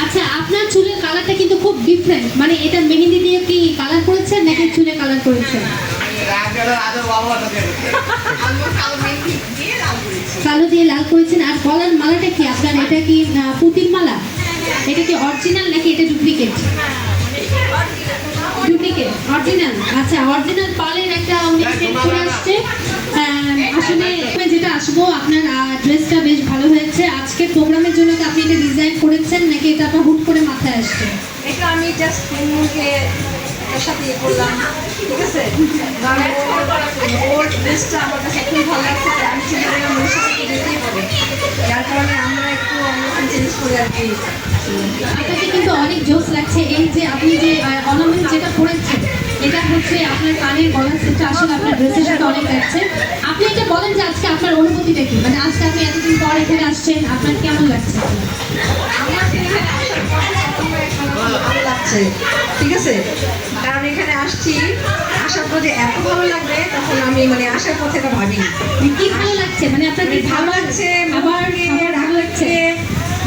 আচ্ছা, আপনার চুলের কালারটা কিন্তু খুব ডিফারেন্ট, মানে এটা মেহেন্দি দিয়ে কি কালার করেছেন নাকি চুলে কালার করেছেন? কালো দিয়ে লাল করেছেন। আর গলার মালাটা কি আপনার, এটা কি পুতির মালা? এটা কি অরিজিনাল নাকি এটা ডুপ্লিকেট? Duplicate, original. আচ্ছা, অরিজিনাল পালের একটা উনি সেট করে আসছে। আসলে যেটা আসবো, আপনার ড্রেসটা বেশ ভালো হয়েছে। আজকে প্রোগ্রামের জন্য কি আপনি এটা ডিজাইন করেছেন নাকি এটা আপনার হুট করে মাথায় আসছে? এটা আমি জাস্ট মুখে এর সাথে ইয়ে করলাম, ঠিক আছে? ওর ড্রেসটা আমার কাছে খুব ভালো লাগছে, আমি চিন্তা করলাম ওর সাথে যেতেই হবে, যার কারণে আমরা একটু অন্যরকম চেঞ্জ করে আর কি। আপনাকে কিন্তু অনেক জোস লাগছে। এই যে আপনি যে অর্নামেন্ট যেটা পরেছেন, এটা হচ্ছে আপনার কানের গলার সেটটা আসলে আপনার ড্রেসের সাথে অনেক লাগছে। আপনি এটা বলেন যে আজকে আপনার অনুভূতিটা কি, মানে আজকে আপনি এতদিন পর এখানে আসছেন, আপনার কেমন লাগছে? আমার এখানে আসার পরে ভালো লাগছে, ঠিক আছে? কারণ এখানে আসছি, আসার পথে এত ভালো লাগবে তখন আমি মানে আসার পথে এটা ভাবি কি ভালো লাগছে, মানে আপনার কি ভালো লাগছে। আবার ভালো লাগছে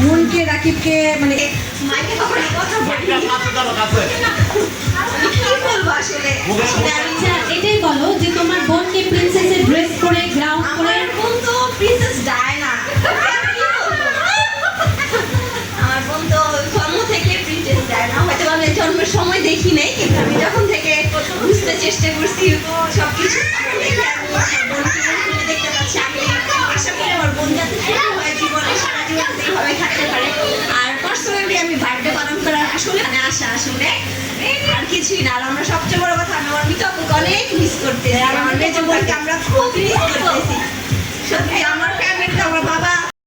মনকে, রাকিবকে, মানে মাইকে তখন কথা কি বলবো আসলে। আচ্ছা, এটাই বলো যে তোমার বোনকে প্রিন্সেসের ড্রেস পরে গ্রাউন্ড করে। আমার বোন তো প্রিন্সেস ডায়না, আমার বোন তো জন্ম থেকে প্রিন্সেস ডায়না। হয়তো আমি জন্মের সময় দেখি নাই, কিন্তু আমি যখন থেকে বুঝতে চেষ্টা করছি সবকিছু দেখে আমি দেখতে পাচ্ছি। আমি আশা করি আমার বোন যাতে সুখী হয় জীবনে, সারা জীবন এইভাবে থাকতে পারে। আর পার্সোনালি আমি বার্থডে পালন করার আসলে আশা আসলে আর কিছুই না। আর আমরা সবচেয়ে বড় কথা, আমি আমার মিতাপুকে অনেক মিস করতে, আর আমার মেজো বোনকে আমরা খুব মিস করতেছি। সত্যি আমার